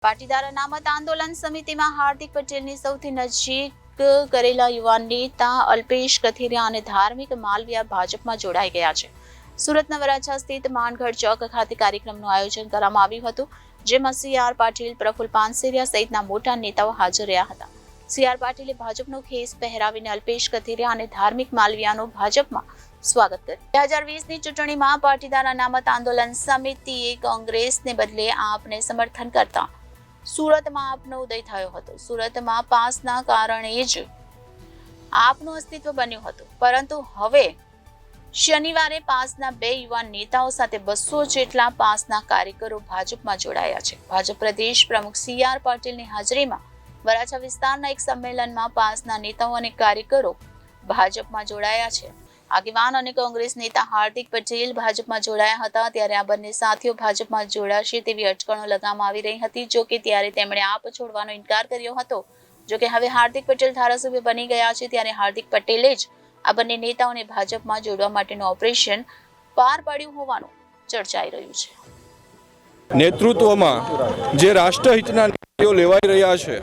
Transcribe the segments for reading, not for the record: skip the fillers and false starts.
પાટીદાર અનામત આંદોલન સમિતિમાં હાર્દિક પટેલની સૌથી નજીક કરેલા યુવાન નેતા અલ્પેશ કથિરિયા અને ધાર્મિક માલવિયા ભાજપમાં જોડાઈ ગયા છે। સુરતના વરાછા સ્થિત માનગઢ ચોક ખાતે કાર્યક્રમનું આયોજન કરવામાં આવ્યું હતું, જેમાં સી.આર. પાટીલ, પ્રફુલ પાનસેરિયા સહિતના મોટા નેતાઓ હાજર રહ્યા હતા। સી.આર. પાટીલે ભાજપનો ખેસ પહેરાવીને અલ્પેશ કથિરિયા અને ધાર્મિક માલવિયાનું ભાજપમાં સ્વાગત કર્યું। 2020ની ચૂંટણીમાં પાટીદાર અનામત આંદોલન સમિતિએ કોંગ્રેસને બદલે આપને સમર્થન કરતા સુરતમાં આપનો ઉદય થયો હતો। સુરતમાં પાસના કારણે જ આપનું અસ્તિત્વ બન્યું હતું, પરંતુ હવે શનિવારે પાસના 2 યુવાન નેતાઓ સાથે 200 જેટલા પાસના કાર્યકરો ભાજપમાં જોડાયા છે। ભાજપ પ્રદેશ પ્રમુખ સી.આર. પાટીલની હાજરીમાં વરાછા વિસ્તારના એક સંમેલનમાં પાસના નેતાઓ અને કાર્યકરો ભાજપમાં જોડાયા છે। આગેવાન અને કોંગ્રેસ નેતા હાર્દિક પટેલ ભાજપમાં જોડાયા હતા, ત્યારે આ બંને સાથીઓ ભાજપમાં જોડાશે તેવી અટકળો લગાવવામાં આવી રહી હતી। જો કે ત્યારે તેમણે આપ છોડવાનો ઇનકાર કર્યો હતો। જો કે હવે હાર્દિક પટેલ ધારાસભ્ય બની ગયા છે, ત્યારે હાર્દિક પટેલે જ આ બંને નેતાઓને ભાજપમાં જોડવા માટેનું ઓપરેશન પાર પાડ્યું હોવાનું ચર્ચાઈ રહ્યું છે। નેતૃત્વમાં જે રાષ્ટ્રહિતના નિર્ણયો લેવાઈ રહ્યા છે,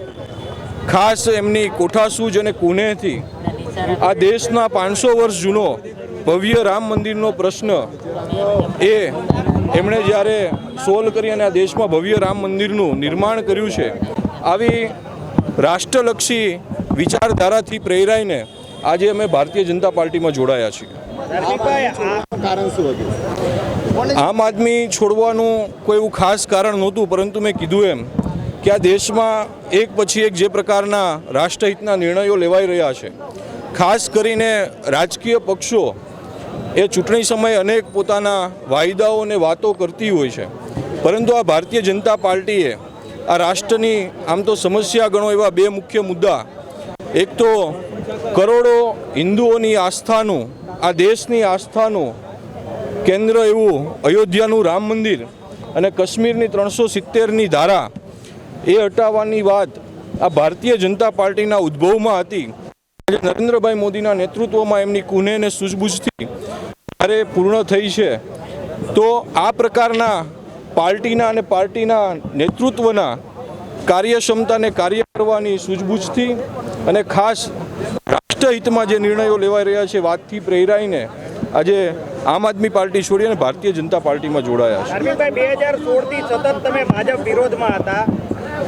ખાસ એમની કોઠાસૂઝ અને કુનેહથી આ દેશના 500 વર્ષ જૂનો ભવ્ય રામ મંદિરનો પ્રશ્ન એમણે જ્યારે સોલ્વ કરી અને આ દેશમાં ભવ્ય રામ મંદિરનું નિર્માણ કર્યું છે, આવી રાષ્ટ્રલક્ષી વિચારધારાથી પ્રેરાઈને આજે અમે ભારતીય જનતા પાર્ટીમાં જોડાયા છીએ। આમ આદમી છોડવાનું કોઈ એવું ખાસ કારણ નહોતું, પરંતુ મેં કીધું એમ કે આ દેશમાં એક પછી એક જે પ્રકારના રાષ્ટ્રહિતના નિર્ણયો લેવાઈ રહ્યા છે, ખાસ કરીને રાજકીય પક્ષો એ ચૂંટણી સમયે અનેક પોતાના વાયદાઓ અને વાતો કરતી હોય છે, પરંતુ આ ભારતીય જનતા પાર્ટીએ આ રાષ્ટ્રની આમ તો સમસ્યા ગણો એવા 2 મુખ્ય મુદ્દા, એક તો કરોડો હિન્દુઓની આસ્થાનું, આ દેશની આસ્થાનું કેન્દ્ર એવું અયોધ્યાનું રામ મંદિર અને કાશ્મીરની 370ની ધારા એ હટાવવાની વાત આ ભારતીય જનતા પાર્ટીના ઉદ્ભવમાં હતી। નરેન્દ્રભાઈ મોદીના નેતૃત્વમાં એમની કુનેહ અને સૂઝબૂઝથી જ્યારે પૂર્ણ થઈ છે, તો આ પ્રકારના પાર્ટીના અને પાર્ટીના નેતૃત્વના કાર્યક્ષમતાને કાર્ય કરવાની સૂઝબૂઝથી અને ખાસ રાષ્ટ્રહિતમાં જે નિર્ણયો લેવાઈ રહ્યા છે વાતથી પ્રેરાઈને આજે આમ આદમી પાર્ટી છોડી અને ભારતીય જનતા પાર્ટીમાં જોડાયા છે। 2016થી સતત તમે ભાજપ વિરોધમાં હતા,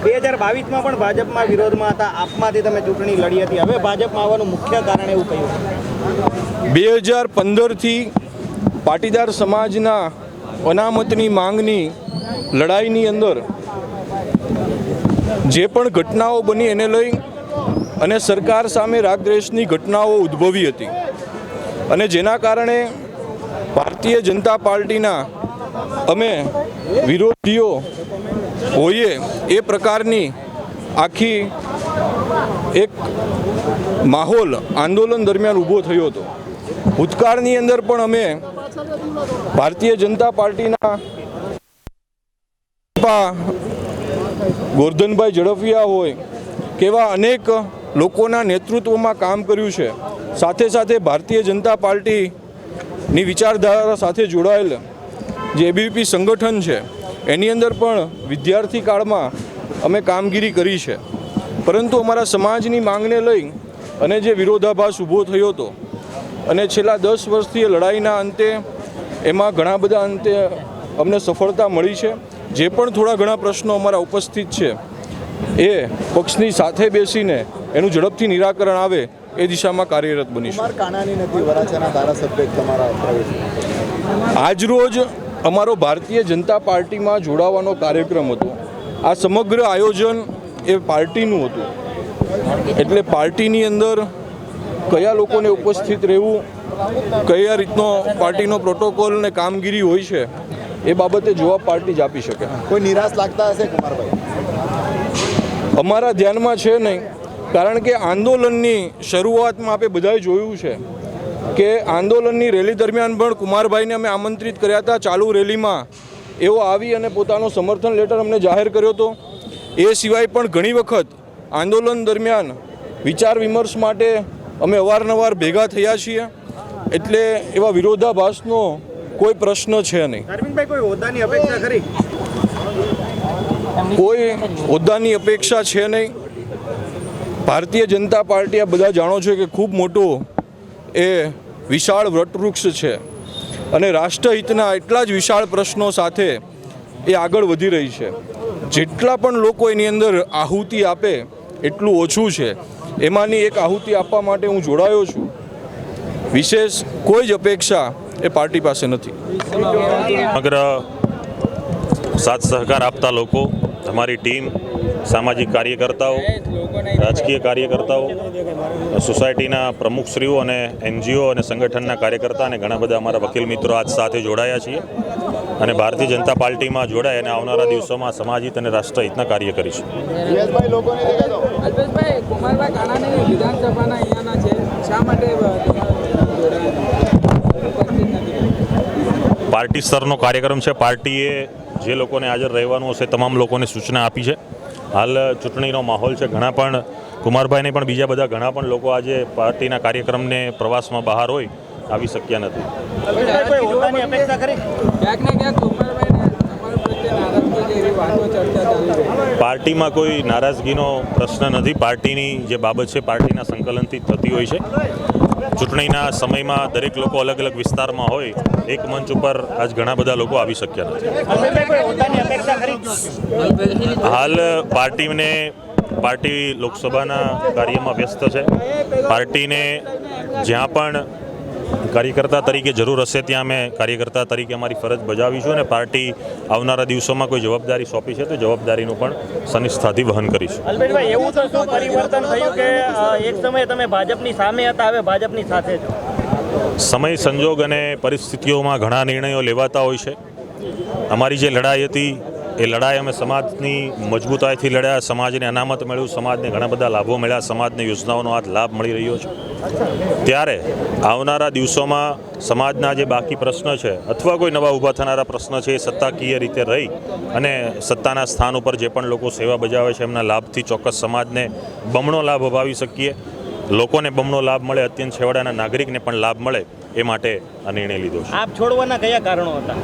2022માં પણ ભાજપમાં વિરોધમાં હતા, આપમાંથી તમે ચૂંટણી લડી હતી, હવે ભાજપમાં આવવાનું મુખ્ય કારણ એવું કહ્યું? 2015થી પાટીદાર સમાજના અનામતની માંગની લડાઈની અંદર જે પણ ઘટનાઓ બની એને લઈ અને સરકાર સામે રાગદ્વેષની ઘટનાઓ ઉદ્ભવી હતી, અને જેના કારણે ભારતીય જનતા પાર્ટીના અમે વિરોધીઓ હોઈએ એ પ્રકારની આખી એક માહોલ આંદોલન દરમિયાન ઊભો થયો હતો। ભૂતકાળની અંદર પણ અમે ભારતીય જનતા પાર્ટીના ગોરધનભાઈ ઝડફિયા હોય કેવા અનેક લોકોના નેતૃત્વમાં કામ કર્યું છે। સાથે સાથે ભારતીય જનતા પાર્ટીની વિચારધારા સાથે જોડાયેલ જે એબીવીપી સંગઠન છે એની અંદર પણ વિદ્યાર્થી કાળમાં અમે કામગીરી કરી છે, પરંતુ અમારા સમાજની માંગને લઈ અને જે વિરોધાભાસ ઊભો થયો હતો અને છેલ્લા 10 વર્ષથી લડાઈના અંતે એમાં ઘણા બધા અંતે અમને સફળતા મળી છે। જે પણ થોડા ઘણા પ્રશ્નો અમારા ઉપસ્થિત છે એ પક્ષની સાથે બેસીને એનું ઝડપથી નિરાકરણ આવે એ દિશામાં કાર્યરત બનીશું। આજરોજ અમારો ભારતીય જનતા પાર્ટીમાં જોડાવાનો કાર્યક્રમ હતો। આ સમગ્ર આયોજન એ પાર્ટીનું હતું, એટલે પાર્ટીની અંદર કયા લોકોને ઉપસ્થિત રહેવું, કયા રીતનો પાર્ટીનો પ્રોટોકોલ અને કામગીરી હોય છે એ બાબતે જવાબ પાર્ટી જ આપી શકે। કોઈ નિરાશ લાગતા હશે કુમારભાઈ? અમારા ધ્યાનમાં છે નહીં, કારણ કે આંદોલનની શરૂઆતમાં આપણે બધાએ જોયું છે કે આંદોલનની રેલી દરમિયાન પણ કુમારભાઈને અમે આમંત્રિત કર્યા હતા। ચાલુ રેલીમાં એઓ આવી અને પોતાનો સમર્થન લેટર અમને જાહેર કર્યો હતો। એ સિવાય પણ ઘણી વખત આંદોલન દરમિયાન વિચાર વિમર્શ માટે અમે અવારનવાર ભેગા થયા છીએ, એટલે એવા વિરોધાભાસનો કોઈ પ્રશ્ન છે નહીં। કોઈ હોદ્દાની અપેક્ષા ખરી? કોઈ હોદ્દાની અપેક્ષા છે નહીં. ભારતીય જનતા પાર્ટી આ બધા જાણો છો કે ખૂબ મોટું એ વિશાળ વટવૃક્ષ છે અને રાષ્ટ્રહિતના એટલા જ વિશાળ પ્રશ્નો સાથે એ આગળ વધી રહી છે. જેટલા પણ લોકો એની અંદર આહુતિ આપે એટલું ઓછું છે. એમાંની એક આહુતિ આપવા માટે હું જોડાયો છું. વિશેષ કોઈ જ અપેક્ષા એ પાર્ટી પાસે નથી. સમગ્ર સાથ સહકાર આપતા લોકો, અમારી ટીમ, સામાજિક કાર્યકર્તાઓ, રાજકીય કાર્યકર્તાઓ, સોસાયટીના પ્રમુખશ્રીઓ અને NGO અને સંગઠનના કાર્યકર્તા અને ઘણા બધા અમારા વકીલ મિત્રો આજ સાથે જોડાયા છીએ અને ભારતીય જનતા પાર્ટીમાં જોડાય અને આવનારા દિવસોમાં સમાજહિત અને રાષ્ટ્રહિતના કાર્ય કરીશું. અલ્પેશભાઈ, કુમારભાઈ કાનાણી વિધાનસભાના અહીંયાના છે, શા માટે પાર્ટી સ્તરનો કાર્યક્રમ છે. પાર્ટીએ જે લોકોને હાજર રહેવાનું હશે તમામ લોકોને સૂચના આપી છે. હાલ ચૂંટણીનો માહોલ છે. ઘણા પણ કુમારભાઈને પણ બીજા બધા ઘણા પણ લોકો આજે પાર્ટીના કાર્યક્રમને પ્રવાસમાં બહાર હોય આવી શક્યા નથી. ક્યાંક ને ક્યાંક કુમારભાઈને તમારા પ્રત્યે નારાજગી છે એવી વાતો ચર્ચા ચાલી રહી છે. પાર્ટીમાં કોઈ નારાજગીનો પ્રશ્ન નથી. પાર્ટીની જે બાબત છે પાર્ટીના સંકલનથી થતી હોય છે. ચૂંટણીના સમયમાં દરેક લોકો અલગ અલગ વિસ્તારમાં હોય, એક મંચ ઉપર આજ ઘણા બધા લોકો આવી શક્યા નથી. હાલ પાર્ટી લોકસભાના કાર્યમાં વ્યસ્ત છે. પાર્ટીને જ્યાં પણ કાર્યકર્તા તરીકે જરૂર હશે ત્યાં અમે કાર્યકર્તા તરીકે અમારી ફરજ બજાવીશું અને પાર્ટી આવનારા દિવસોમાં કોઈ જવાબદારી સોંપી છે તો જવાબદારીનું પણ સનિષ્ઠાથી વહન કરીશું. અલ્પેશભાઈ, એવું તો શું પરિવર્તન થયું કે એક સમયે તમે ભાજપની સામે હતા, હવે ભાજપની સાથે છો? સમય, સંજોગ અને પરિસ્થિતિઓમાં ઘણા નિર્ણયો લેવાતા હોય છે. અમારી જે લડાઈ હતી એ લડાઈ અમે સમાજની મજબૂતાઈથી લડ્યા. સમાજને અનામત મળ્યું, સમાજને ઘણા બધા લાભો મળ્યા, સમાજને યોજનાઓનો આ લાભ મળી રહ્યો છે. ત્યારે આવનારા દિવસોમાં સમાજના જે બાકી પ્રશ્ન છે અથવા કોઈ નવા ઊભા થનારા પ્રશ્ન છે એ સત્તાકીય રીતે રહી અને સત્તાના સ્થાન ઉપર જે પણ લોકો સેવા બજાવે છે એમના લાભથી ચોક્કસ સમાજને બમણો લાભ અપાવી શકીએ. લોકોને બમણો લાભ મળે, અત્યંત છેવાડાના નાગરિકને પણ લાભ મળે એ માટે આ નિર્ણય લીધો છે. આપ છોડવાના કયા કારણો હતા?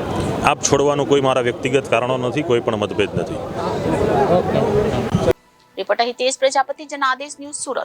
આપ છોડવાનું કોઈ મારા વ્યક્તિગત કારણો નથી, કોઈ પણ મતભેદ નથી. Reporter Hitesh Prajapati, Janadesh news, Surat.